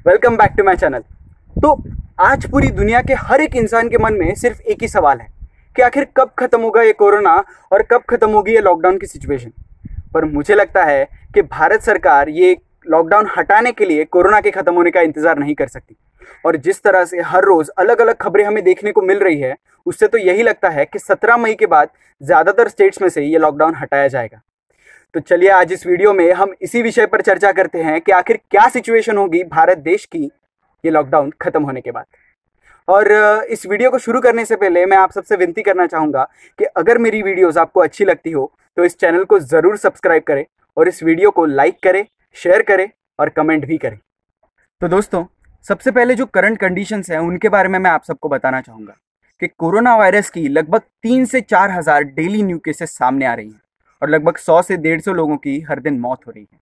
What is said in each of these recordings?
Welcome back to my channel. तो आज पूरी दुनिया के हर एक इंसान के मन में सिर्फ एक ही सवाल है कि आखिर कब खत्म होगा ये कोरोना और कब खत्म होगी ये लॉकडाउन की सिचुएशन। पर मुझे लगता है कि भारत सरकार ये लॉकडाउन हटाने के लिए कोरोना के खत्म होने का इंतजार नहीं कर सकती। और जिस तरह से हर रोज अलग अलग खबरें हमें देखने को मिल रही है, उससे तो यही लगता है कि 17 मई के बाद ज्यादातर स्टेट्स में से ये लॉकडाउन हटाया जाएगा। तो चलिए आज इस वीडियो में हम इसी विषय पर चर्चा करते हैं कि आखिर क्या सिचुएशन होगी भारत देश की ये लॉकडाउन खत्म होने के बाद। और इस वीडियो को शुरू करने से पहले मैं आप सबसे विनती करना चाहूँगा कि अगर मेरी वीडियोस आपको अच्छी लगती हो तो इस चैनल को ज़रूर सब्सक्राइब करें और इस वीडियो को लाइक करें, शेयर करें और कमेंट भी करें। तो दोस्तों, सबसे पहले जो करंट कंडीशंस हैं उनके बारे में मैं आप सबको बताना चाहूँगा कि कोरोना वायरस की लगभग 3 से 4 हज़ार डेली न्यू केसेस सामने आ रही हैं और लगभग 100 से 150 लोगों की हर दिन मौत हो रही है।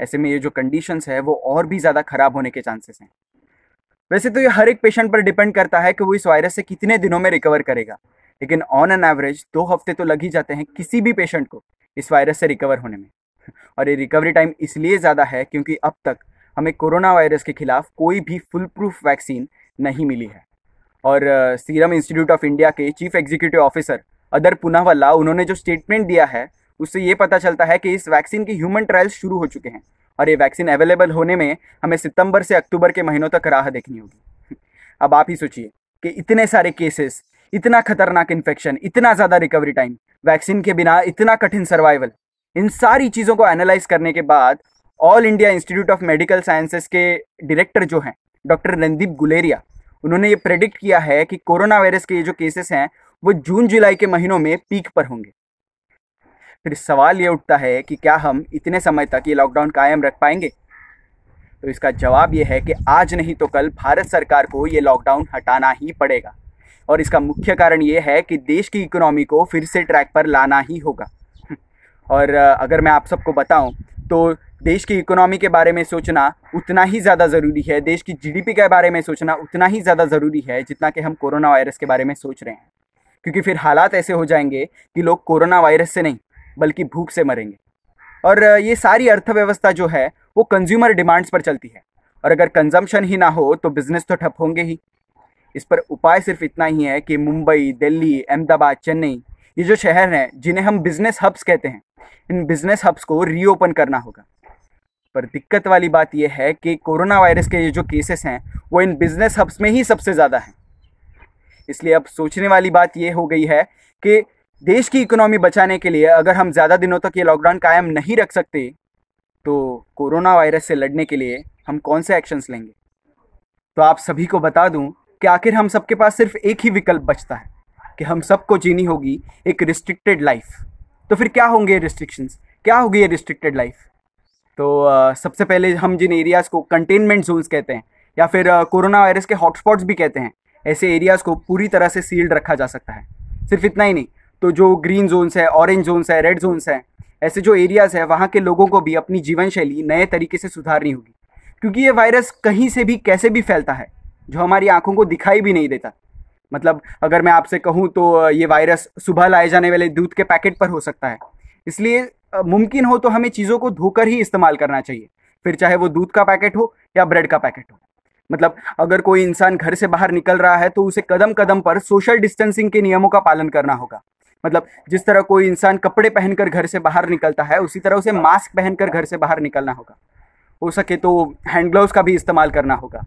ऐसे में ये जो कंडीशंस है वो और भी ज़्यादा खराब होने के चांसेस हैं। वैसे तो ये हर एक पेशेंट पर डिपेंड करता है कि वो इस वायरस से कितने दिनों में रिकवर करेगा, लेकिन ऑन एन एवरेज 2 हफ्ते तो लग ही जाते हैं किसी भी पेशेंट को इस वायरस से रिकवर होने में। और ये रिकवरी टाइम इसलिए ज़्यादा है क्योंकि अब तक हमें कोरोना वायरस के खिलाफ कोई भी फुल प्रूफ वैक्सीन नहीं मिली है। और सीरम इंस्टीट्यूट ऑफ इंडिया के chief executive officer other Poonawalla, उन्होंने जो स्टेटमेंट दिया है उससे ये पता चलता है कि इस वैक्सीन के ह्यूमन ट्रायल्स शुरू हो चुके हैं और ये वैक्सीन अवेलेबल होने में हमें सितंबर से अक्टूबर के महीनों तक राह देखनी होगी। अब आप ही सोचिए कि इतने सारे केसेस, इतना खतरनाक इन्फेक्शन, इतना ज़्यादा रिकवरी टाइम, वैक्सीन के बिना इतना कठिन सर्वाइवल, इन सारी चीज़ों को एनालाइज करने के बाद all India institute of medical sciences के डायरेक्टर जो हैं डॉक्टर रणदीप गुलेरिया, उन्होंने ये प्रेडिक्ट किया है कि कोरोना वायरस के ये जो केसेस हैं वो जून जुलाई के महीनों में पीक पर होंगे। फिर सवाल ये उठता है कि क्या हम इतने समय तक ये लॉकडाउन कायम रख पाएंगे? तो इसका जवाब ये है कि आज नहीं तो कल भारत सरकार को ये लॉकडाउन हटाना ही पड़ेगा। और इसका मुख्य कारण ये है कि देश की इकोनॉमी को फिर से ट्रैक पर लाना ही होगा। और अगर मैं आप सबको बताऊं तो देश की इकोनॉमी के बारे में सोचना उतना ही ज़्यादा ज़रूरी है, देश की जीडीपी के बारे में सोचना उतना ही ज़्यादा ज़रूरी है जितना कि हम कोरोना वायरस के बारे में सोच रहे हैं। क्योंकि फिर हालात ऐसे हो जाएंगे कि लोग कोरोना वायरस से नहीं बल्कि भूख से मरेंगे। और ये सारी अर्थव्यवस्था जो है वो कंज्यूमर डिमांड्स पर चलती है और अगर कंजम्पशन ही ना हो तो बिजनेस तो ठप होंगे ही। इस पर उपाय सिर्फ इतना ही है कि मुंबई, दिल्ली, अहमदाबाद, चेन्नई, ये जो शहर हैं जिन्हें हम बिजनेस हब्स कहते हैं, इन बिजनेस हब्स को रीओपन करना होगा। पर दिक्कत वाली बात यह है कि कोरोना वायरस के ये जो केसेस हैं वो इन बिजनेस हब्स में ही सबसे ज़्यादा हैं। इसलिए अब सोचने वाली बात यह हो गई है कि देश की इकोनॉमी बचाने के लिए अगर हम ज़्यादा दिनों तक ये लॉकडाउन कायम नहीं रख सकते तो कोरोना वायरस से लड़ने के लिए हम कौन से एक्शंस लेंगे। तो आप सभी को बता दूं कि आखिर हम सबके पास सिर्फ एक ही विकल्प बचता है कि हम सबको जीनी होगी एक रिस्ट्रिक्टेड लाइफ। तो फिर क्या होंगे रिस्ट्रिक्शंस, क्या होगी ये रिस्ट्रिक्टेड लाइफ? तो सबसे पहले हम जिन एरियाज़ को कंटेनमेंट जोन्स कहते हैं या फिर कोरोना वायरस के हॉटस्पॉट्स भी कहते हैं, ऐसे एरियाज़ को पूरी तरह से सील्ड रखा जा सकता है। सिर्फ इतना ही नहीं, तो जो ग्रीन जोन्स है, ऑरेंज जोन्स है, रेड जोन्स हैं, ऐसे जो एरियाज़ है वहाँ के लोगों को भी अपनी जीवन शैली नए तरीके से सुधारनी होगी। क्योंकि ये वायरस कहीं से भी कैसे भी फैलता है जो हमारी आंखों को दिखाई भी नहीं देता। मतलब अगर मैं आपसे कहूँ तो ये वायरस सुबह लाए जाने वाले दूध के पैकेट पर हो सकता है। इसलिए मुमकिन हो तो हमें चीज़ों को धोकर ही इस्तेमाल करना चाहिए, फिर चाहे वो दूध का पैकेट हो या ब्रेड का पैकेट हो। मतलब अगर कोई इंसान घर से बाहर निकल रहा है तो उसे कदम कदम पर सोशल डिस्टेंसिंग के नियमों का पालन करना होगा। मतलब जिस तरह कोई इंसान कपड़े पहनकर घर से बाहर निकलता है उसी तरह उसे मास्क पहनकर घर से बाहर निकलना होगा। हो सके तो हैंड ग्लव्स का भी इस्तेमाल करना होगा।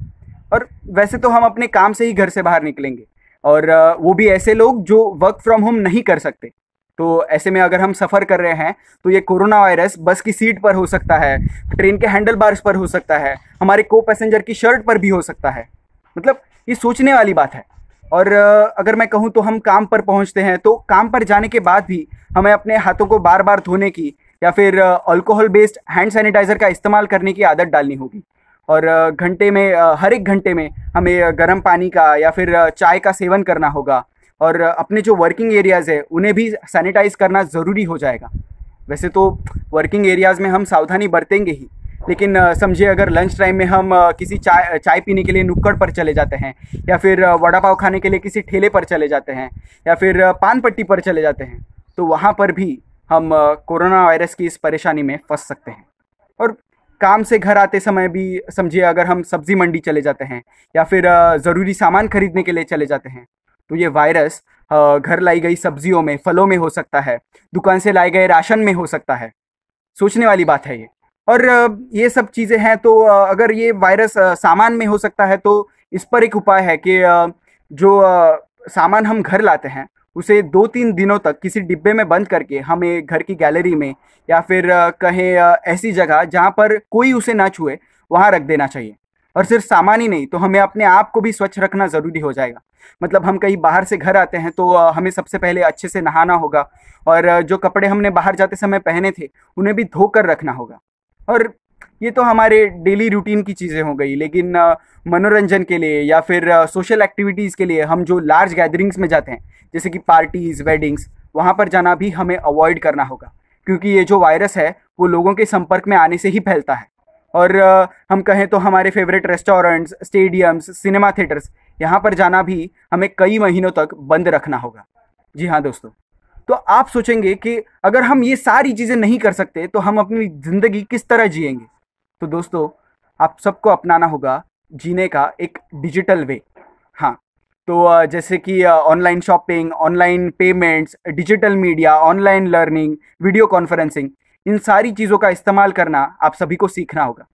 और वैसे तो हम अपने काम से ही घर से बाहर निकलेंगे और वो भी ऐसे लोग जो वर्क फ्रॉम होम नहीं कर सकते। तो ऐसे में अगर हम सफ़र कर रहे हैं तो ये कोरोना वायरस बस की सीट पर हो सकता है, ट्रेन के हैंडल बार्स पर हो सकता है, हमारे को पैसेंजर की शर्ट पर भी हो सकता है। मतलब ये सोचने वाली बात है। और अगर मैं कहूँ तो हम काम पर पहुँचते हैं तो काम पर जाने के बाद भी हमें अपने हाथों को बार बार धोने की या फिर अल्कोहल बेस्ड हैंड सैनिटाइज़र का इस्तेमाल करने की आदत डालनी होगी। और घंटे में हर एक घंटे में हमें गर्म पानी का या फिर चाय का सेवन करना होगा। और अपने जो वर्किंग एरियाज़ है उन्हें भी सैनिटाइज़ करना ज़रूरी हो जाएगा। वैसे तो वर्किंग एरियाज़ में हम सावधानी बरतेंगे ही, लेकिन समझिए अगर लंच टाइम में हम किसी चाय पीने के लिए नुक्कड़ पर चले जाते हैं या फिर वड़ा पाव खाने के लिए किसी ठेले पर चले जाते हैं या फिर पान पट्टी पर चले जाते हैं, तो वहाँ पर भी हम कोरोना वायरस की इस परेशानी में फंस सकते हैं। और काम से घर आते समय भी समझिए, अगर हम सब्जी मंडी चले जाते हैं या फिर ज़रूरी सामान खरीदने के लिए चले जाते हैं, तो ये वायरस घर लाई गई सब्जियों में, फलों में हो सकता है, दुकान से लाए गए राशन में हो सकता है। सोचने वाली बात है ये। और ये सब चीज़ें हैं, तो अगर ये वायरस सामान में हो सकता है, तो इस पर एक उपाय है कि जो सामान हम घर लाते हैं उसे 2-3 दिनों तक किसी डिब्बे में बंद करके हमें घर की गैलरी में या फिर कहें ऐसी जगह जहाँ पर कोई उसे ना छुए, वहाँ रख देना चाहिए। और सिर्फ सामान ही नहीं, तो हमें अपने आप को भी स्वच्छ रखना ज़रूरी हो जाएगा। मतलब हम कहीं बाहर से घर आते हैं तो हमें सबसे पहले अच्छे से नहाना होगा, और जो कपड़े हमने बाहर जाते समय पहने थे उन्हें भी धोकर रखना होगा। और ये तो हमारे डेली रूटीन की चीज़ें हो गई, लेकिन मनोरंजन के लिए या फिर सोशल एक्टिविटीज़ के लिए हम जो लार्ज गैदरिंग्स में जाते हैं, जैसे कि पार्टीज़, वेडिंग्स, वहाँ पर जाना भी हमें अवॉइड करना होगा, क्योंकि ये जो वायरस है वो लोगों के संपर्क में आने से ही फैलता है। और हम कहें तो हमारे favourite restaurants, stadiums, cinema theatres, यहाँ पर जाना भी हमें कई महीनों तक बंद रखना होगा। जी हाँ दोस्तों, तो आप सोचेंगे कि अगर हम ये सारी चीज़ें नहीं कर सकते तो हम अपनी ज़िंदगी किस तरह जिएंगे। तो दोस्तों, आप सबको अपनाना होगा जीने का एक डिजिटल वे। हाँ, तो जैसे कि online shopping, online payments, digital media, online learning, video conferencing, इन सारी चीज़ों का इस्तेमाल करना आप सभी को सीखना होगा।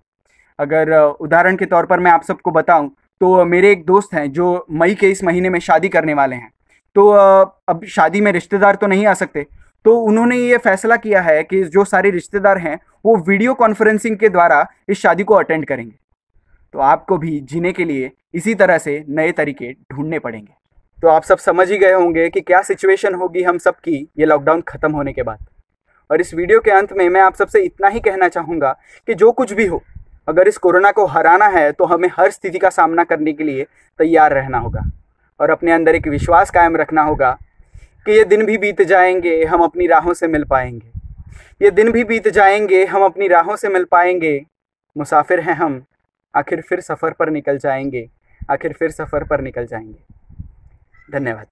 अगर उदाहरण के तौर पर मैं आप सबको बताऊं, तो मेरे एक दोस्त हैं जो मई के इस महीने में शादी करने वाले हैं। तो अब शादी में रिश्तेदार तो नहीं आ सकते, तो उन्होंने ये फैसला किया है कि जो सारे रिश्तेदार हैं वो वीडियो कॉन्फ्रेंसिंग के द्वारा इस शादी को अटेंड करेंगे। तो आपको भी जीने के लिए इसी तरह से नए तरीके ढूंढने पड़ेंगे। तो आप सब समझ ही गए होंगे कि क्या सिचुएशन होगी हम सब की ये लॉकडाउन ख़त्म होने के बाद। और इस वीडियो के अंत में मैं आप सबसे इतना ही कहना चाहूँगा कि जो कुछ भी हो, अगर इस कोरोना को हराना है तो हमें हर स्थिति का सामना करने के लिए तैयार रहना होगा, और अपने अंदर एक विश्वास कायम रखना होगा कि ये दिन भी बीत जाएंगे, हम अपनी राहों से मिल पाएंगे। ये दिन भी बीत जाएंगे, हम अपनी राहों से मिल पाएंगे। मुसाफिर हैं हम, आखिर फिर सफ़र पर निकल जाएंगे, आखिर फिर सफ़र पर निकल जाएंगे। धन्यवाद।